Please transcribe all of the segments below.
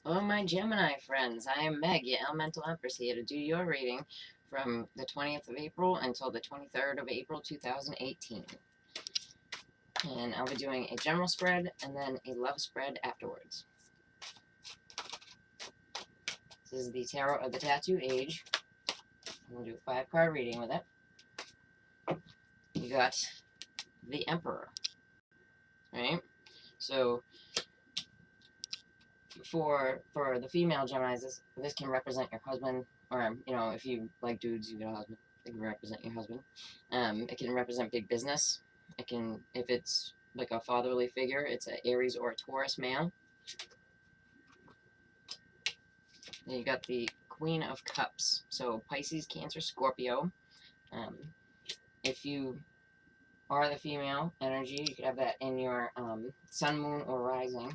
Hello, my Gemini friends. I am Meg, your Elemental Empress, here to do your reading from the 20th of April until the 23rd of April 2018. And I'll be doing a general spread and then a love spread afterwards. This is the Tarot of the Tattoo Age. I'm going to do a 5-card reading with it. You got the Emperor, right? So for the female Geminis, this can represent your husband, or if you like dudes, you got a husband. It can represent your husband. It can represent big business. It can, if it's like a fatherly figure, it's an Aries or a Taurus male. Then you got the Queen of Cups, so Pisces, Cancer, Scorpio. If you are the female energy, you could have that in your sun, moon, or rising.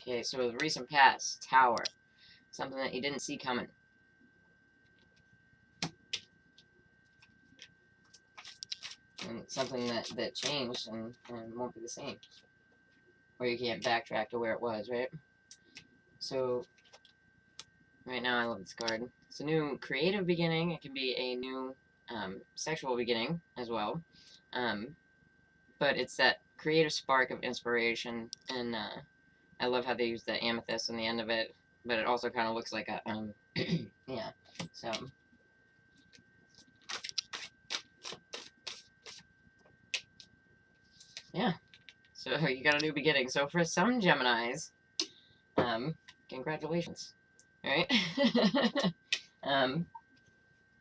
Okay, so the recent past, Tower. Something that you didn't see coming. And something that changed and won't be the same. Or you can't backtrack to where it was, right? So, right now I love this card. It's a new creative beginning. It can be a new sexual beginning as well. But it's that creative spark of inspiration, and I love how they use the amethyst on the end of it, but it also kind of looks like a, yeah, so. Yeah, so you got a new beginning. So for some Geminis, congratulations, alright?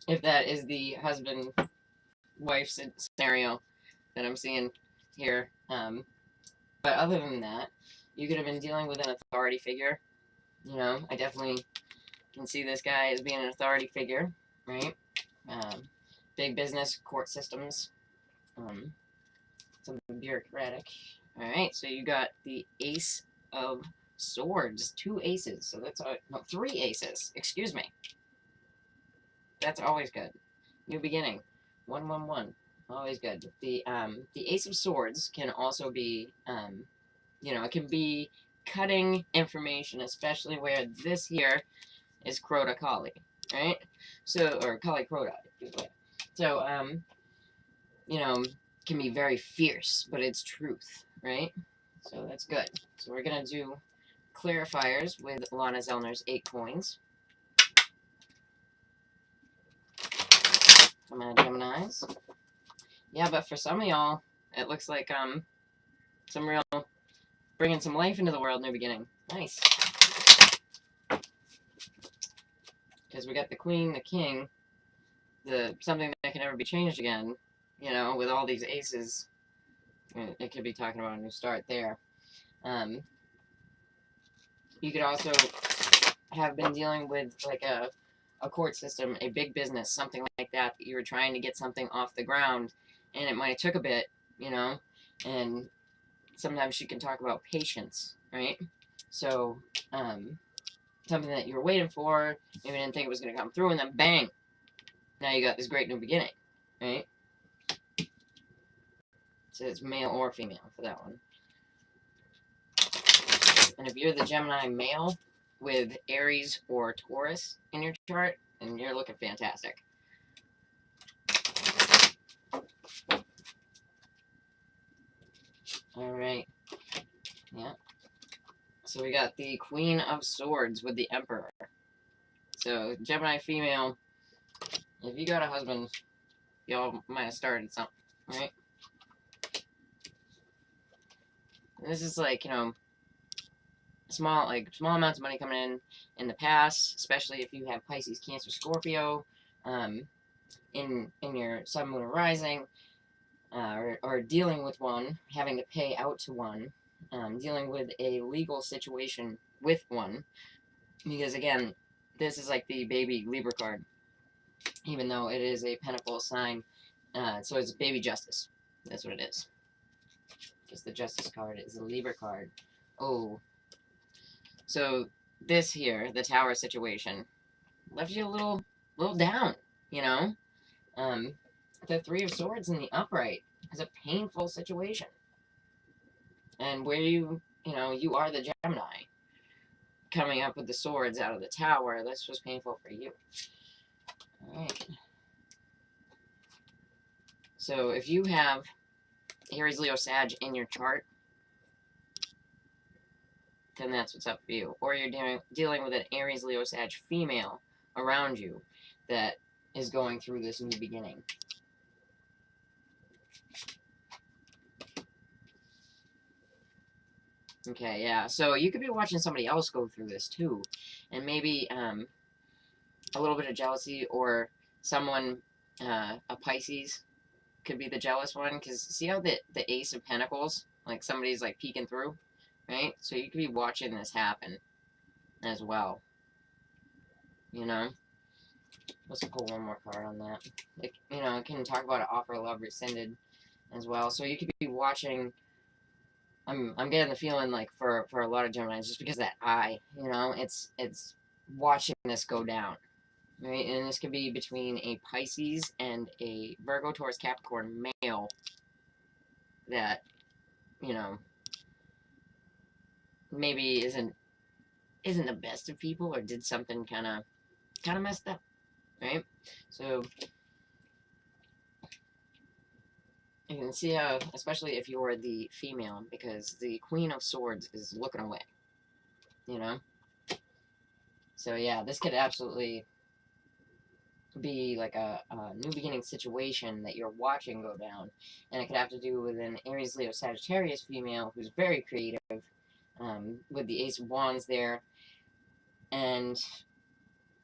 If that is the husband-wife scenario that I'm seeing here, but other than that, you could have been dealing with an authority figure. I definitely can see this guy as being an authority figure, right? Big business, court systems, something bureaucratic. Alright, so you got the Ace of Swords, 2 aces, so that's, no, 3 aces, excuse me. That's always good. New beginning, 111, always good. The Ace of Swords can also be, it can be cutting information, especially where this here is Crota Kali, right? So, or Kali Crota, so, can be very fierce, but it's truth, right? So that's good. So we're going to do clarifiers with Lana Zellner's 8 coins. Come on, Geminis. Yeah, but for some of y'all, it looks like some real bringing some life into the world, new beginning. Nice. Because we got the Queen, the King, the something that can never be changed again. With all these aces, it could be talking about a new start there. You could also have been dealing with like a court system, a big business, something like that you were trying to get something off the ground, and it might have took a bit, and sometimes you can talk about patience, right? So, something that you were waiting for, maybe didn't think it was going to come through, and then bang, now you got this great new beginning, right? So it's male or female for that one. And if you're the Gemini male with Aries or Taurus in your chart, then you're looking fantastic. Alright. Yeah. So we got the Queen of Swords with the Emperor. So, Gemini female, if you got a husband, y'all might have started something, right? And this is like, small amounts of money coming in the past, especially if you have Pisces, Cancer, Scorpio, in your sun, moon, or rising, or dealing with one, having to pay out to one, dealing with a legal situation with one, because again, this is like the baby Libra card, even though it is a Pentacle sign, so it's baby justice. That's what it is. Because the Justice card is a Libra card. Oh. So this here, the Tower situation, left you a little down, The 3 of Swords in the upright is a painful situation, and where you know, you are the Gemini coming up with the swords out of the tower. This was painful for you. Alright. So if you have Aries, Leo, Sag in your chart, then that's what's up for you. Or you're dealing with an Aries, Leo, Sag female around you that is going through this new beginning. Okay, yeah. So you could be watching somebody else go through this too, and maybe a little bit of jealousy, or someone, a Pisces, could be the jealous one. Because see how the Ace of Pentacles, like somebody's like peeking through, right? So you could be watching this happen as well. You know. Let's pull one more card on that. It, you know, it can talk about an offer, love rescinded as well. So you could be watching. I'm getting the feeling like for a lot of Geminis, just because of that eye, you know, it's watching this go down, right? And this could be between a Pisces and a Virgo, Taurus, Capricorn male that, you know, maybe isn't the best of people, or did something kind of messed up, right? So you can see how, especially if you're the female, because the Queen of Swords is looking away, you know? So yeah, this could absolutely be like a new beginning situation that you're watching go down. And it could have to do with an Aries, Leo, Sagittarius female who's very creative, with the Ace of Wands there. And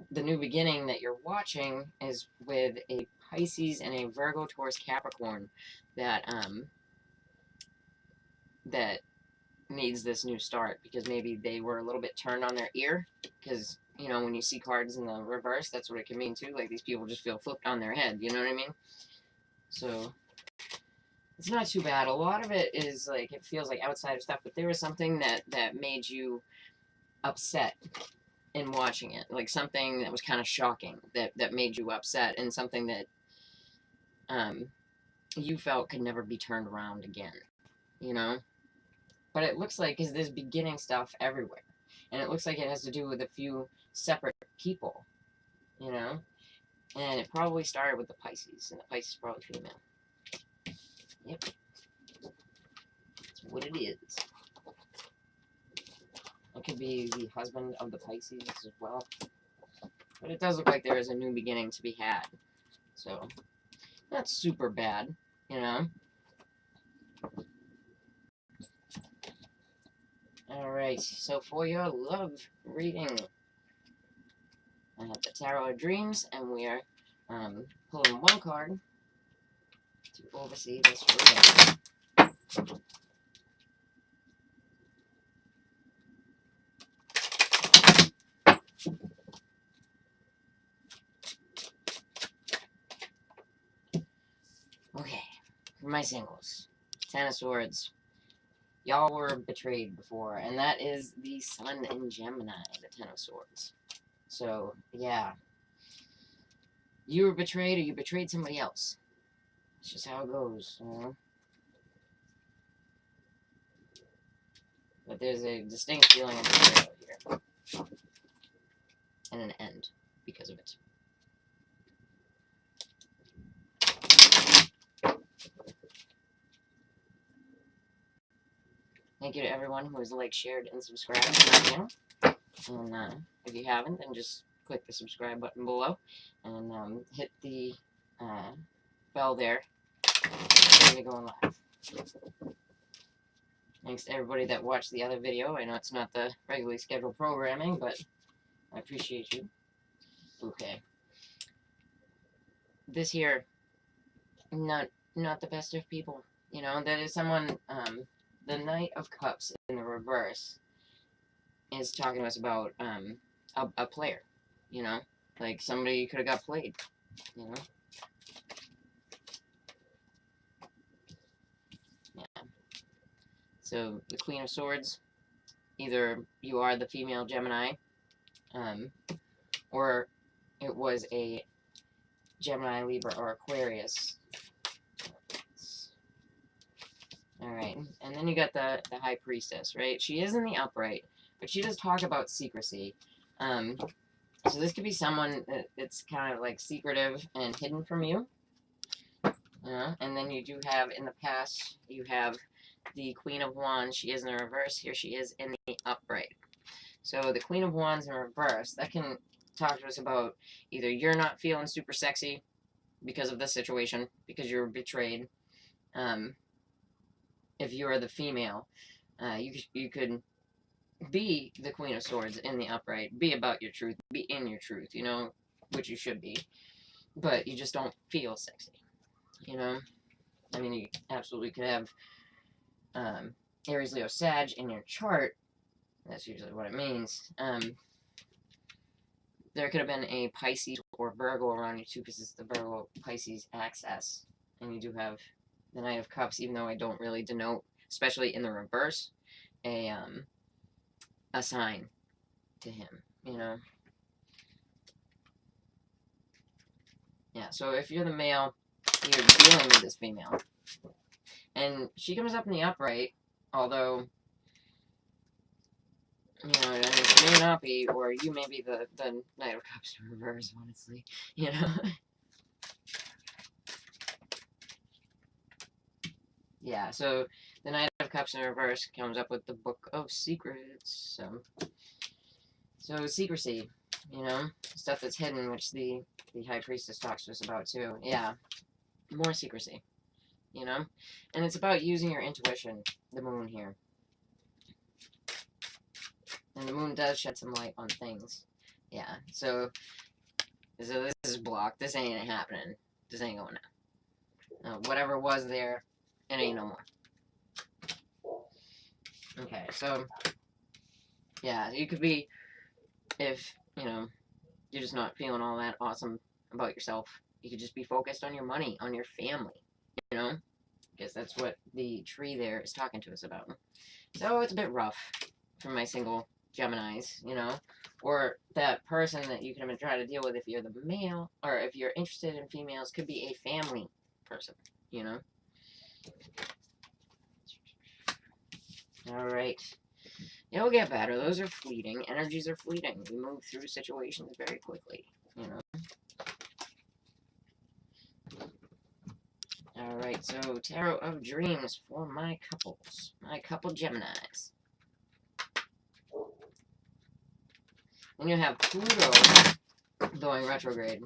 the new beginning that you're watching is with a Pisces and a Virgo, Taurus, Capricorn that that needs this new start, because maybe they were a little bit turned on their ear, because, you know, when you see cards in the reverse, that's what it can mean too. Like, these people just feel flipped on their head, you know what I mean? So it's not too bad. A lot of it is like, it feels like outsider stuff, but there was something that made you upset in watching it, like something that was kind of shocking that made you upset, and something that you felt could never be turned around again, you know? But it looks like there's beginning stuff everywhere. And it looks like it has to do with a few separate people, you know? And it probably started with the Pisces, and the Pisces is probably female. Yep. That's what it is. It could be the husband of the Pisces as well. But it does look like there is a new beginning to be had. So, not super bad, you know? Alright, so for your love reading, I have the Tarot of Dreams, and we are pulling one card to oversee this reading. Okay, for my singles, Ten of Swords. Y'all were betrayed before, and that is the Sun in Gemini, the Ten of Swords. So, yeah. You were betrayed, or you betrayed somebody else. It's just how it goes, you know? But there's a distinct feeling of betrayal here. And an end because of it. Thank you to everyone who has liked, shared, and subscribed to my channel. And if you haven't, then just click the subscribe button below and hit the bell there to go live. Thanks to everybody that watched the other video. I know it's not the regularly scheduled programming, but I appreciate you. Okay. This here, not the best of people. You know, that is someone, the Knight of Cups in the reverse is talking to us about a player, you know? Like, somebody could have got played, you know? Yeah. So, the Queen of Swords, either you are the female Gemini, or it was a Gemini, Libra, or Aquarius. Alright. And then you got the High Priestess, right? She is in the upright, but she does talk about secrecy. So this could be someone that's kind of like secretive and hidden from you. And then you do have, in the past, you have the Queen of Wands. She is in the reverse. Here she is in the upright. So the Queen of Wands in reverse, that can talk to us about either you're not feeling super sexy because of this situation, because you're betrayed. If you are the female, you could be the Queen of Swords in the upright, be about your truth, be in your truth, you know, which you should be, but you just don't feel sexy, you know. I mean, you absolutely could have Aries, Leo, Sag in your chart. That's usually what it means. There could have been a Pisces or Virgo around you too, because it's the Virgo Pisces axis, and you do have the Knight of Cups, even though I don't really denote, especially in the reverse, a sign to him, you know. Yeah, so if you're the male, you're dealing with this female, and she comes up in the upright, although, you know, I mean, she may not be, or you may be the Knight of Cups in reverse, honestly, you know. Yeah, so the Knight of Cups in reverse comes up with the Book of Secrets. So secrecy, you know, stuff that's hidden, which the High Priestess talks to us about too. Yeah, more secrecy, you know, and it's about using your intuition. The Moon here, and the Moon does shed some light on things. Yeah, so this is blocked. This ain't happening. This ain't going now. Whatever was there, it ain't no more. Okay, so yeah, you could be, if, you know, you're just not feeling all that awesome about yourself, you could just be focused on your money, on your family, you know, because that's what the tree there is talking to us about. So it's a bit rough for my single Geminis, you know, or that person that you can even try to deal with if you're the male, or if you're interested in females, could be a family person, you know. All right. It'll get better. Those are fleeting. Energies are fleeting. We move through situations very quickly, you know. Alright, so Tarot of Dreams for my couples. My couple Geminis. Then you have Pluto going retrograde.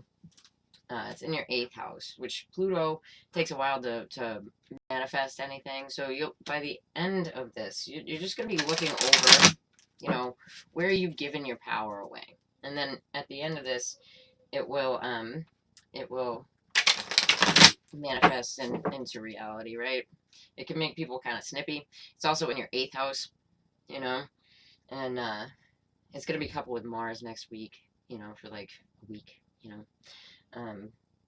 It's in your 8th house, which Pluto takes a while to manifest anything. So you'll, by the end of this, you're just going to be looking over, you know, where you've given your power away. And then at the end of this, it will manifest into reality, right? It can make people kind of snippy. It's also in your 8th house, you know, and it's going to be coupled with Mars next week, you know, for like a week, you know.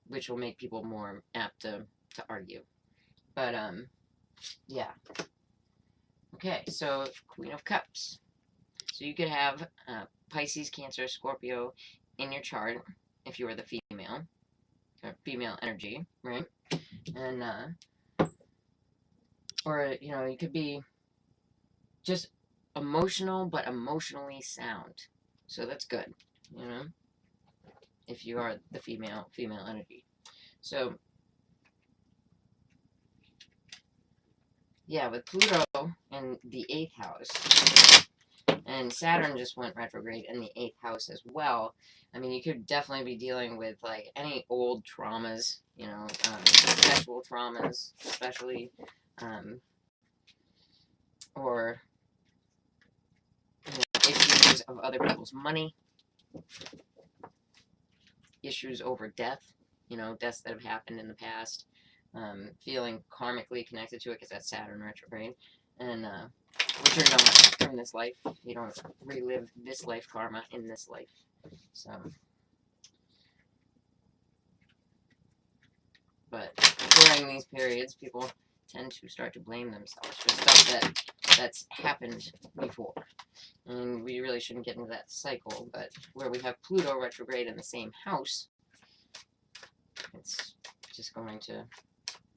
Which will make people more apt to argue. But, yeah. Okay, so Queen of Cups. So you could have Pisces, Cancer, Scorpio in your chart if you were the female, or female energy, right? And, or, you know, you could be just emotional, but emotionally sound. So that's good, you know, if you are the female energy. So, yeah, with Pluto in the 8th house, and Saturn just went retrograde in the 8th house as well. I mean, you could definitely be dealing with, like, any old traumas, you know, sexual traumas, especially, or, you know, issues of other people's money, issues over death, you know, deaths that have happened in the past, feeling karmically connected to it because that's Saturn retrograde, and which are not from this life. You don't relive this life karma in this life. So, but during these periods, people tend to start to blame themselves for stuff that's happened before. And we really shouldn't get into that cycle, but where we have Pluto retrograde in the same house, it's just going to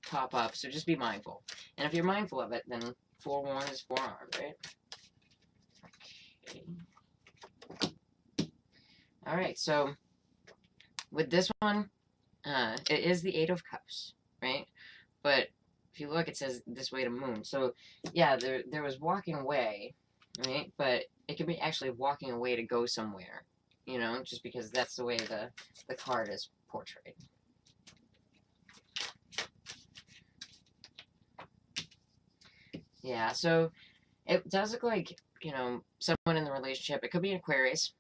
pop up, so just be mindful. And if you're mindful of it, then forewarned is forearmed, right? Okay. Alright, so with this one, it is the Eight of Cups, right? But if you look, it says this way to moon. So, yeah, there was walking away, right? But it could be actually walking away to go somewhere, you know, just because that's the way the card is portrayed. Yeah, so it does look like, you know, someone in the relationship, it could be an Aquarius,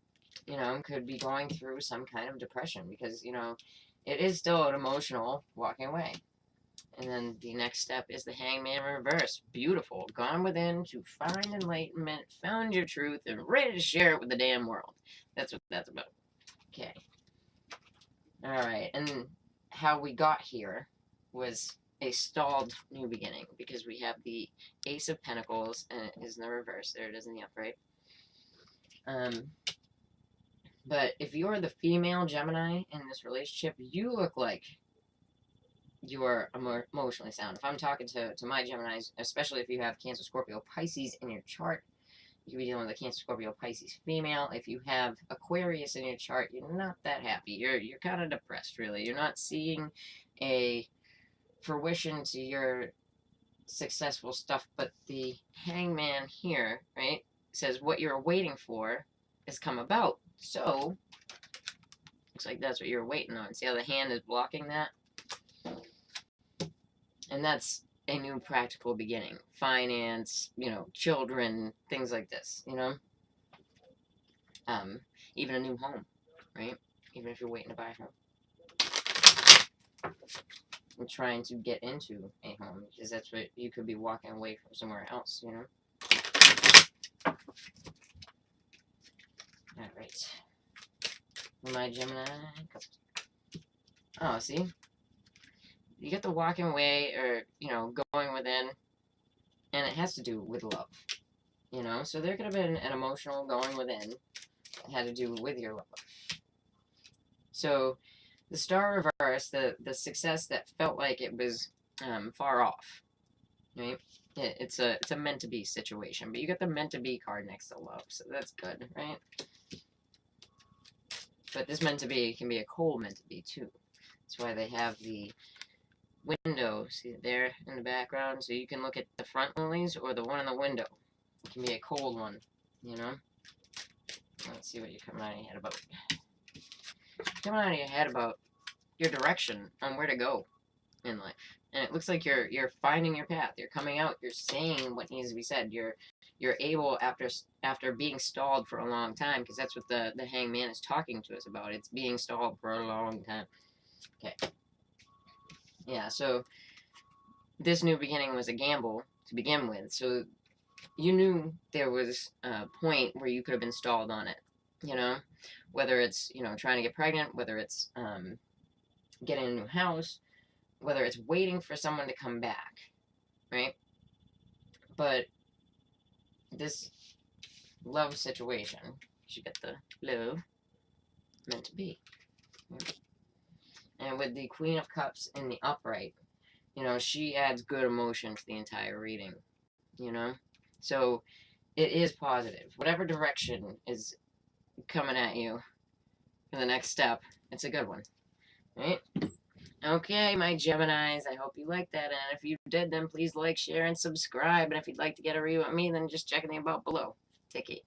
you know, could be going through some kind of depression because, you know, it is still an emotional walking away. And then the next step is the Hangman reverse. Beautiful. Gone within to find enlightenment, found your truth, and ready to share it with the damn world. That's what that's about. Okay. Alright, and how we got here was a stalled new beginning because we have the Ace of Pentacles and it is in the reverse. There it is in the upright. But if you're the female Gemini in this relationship, you look like you are emotionally sound. If I'm talking to my Geminis, especially if you have Cancer, Scorpio, Pisces in your chart, you could be dealing with a Cancer, Scorpio, Pisces female. If you have Aquarius in your chart, you're not that happy. You're kind of depressed, really. You're not seeing a fruition to your successful stuff. But the Hangman here, right, says what you're waiting for has come about. So, looks like that's what you're waiting on. See how the hand is blocking that? And that's a new practical beginning. Finance, you know, children, things like this, you know? Even a new home, right? Even if you're waiting to buy a home. And trying to get into a home, because that's what you could be walking away from somewhere else, you know? Alright. My Gemini. Oh, see? You get the walking away, or, you know, going within, and it has to do with love, you know? So there could have been an emotional going within that had to do with your love. So the Star reverse, the success that felt like it was far off, right? It's a meant to be situation, but you get the meant to be card next to love, so that's good, right? But this meant to be can be a cold meant to be too. That's why they have the window, see there in the background, so you can look at the front lilies or the one in the window. It can be a cold one, you know? Let's see what you're coming out of your head about. Coming out of your head about your direction on where to go in life. And it looks like you're finding your path. You're coming out, you're saying what needs to be said. You're able, after being stalled for a long time, because that's what the Hangman is talking to us about. It's being stalled for a long time. Okay. Yeah, so this new beginning was a gamble to begin with. So you knew there was a point where you could have been stalled on it, you know? Whether it's, you know, trying to get pregnant, whether it's getting a new house, whether it's waiting for someone to come back, right? But this love situation, you get the love meant to be. And with the Queen of Cups in the upright, you know, she adds good emotion to the entire reading, you know? So it is positive. Whatever direction is coming at you for the next step, it's a good one, right? Okay, my Geminis, I hope you liked that, and if you did, then please like, share, and subscribe, and if you'd like to get a review of me, then just check in the about below. Take it.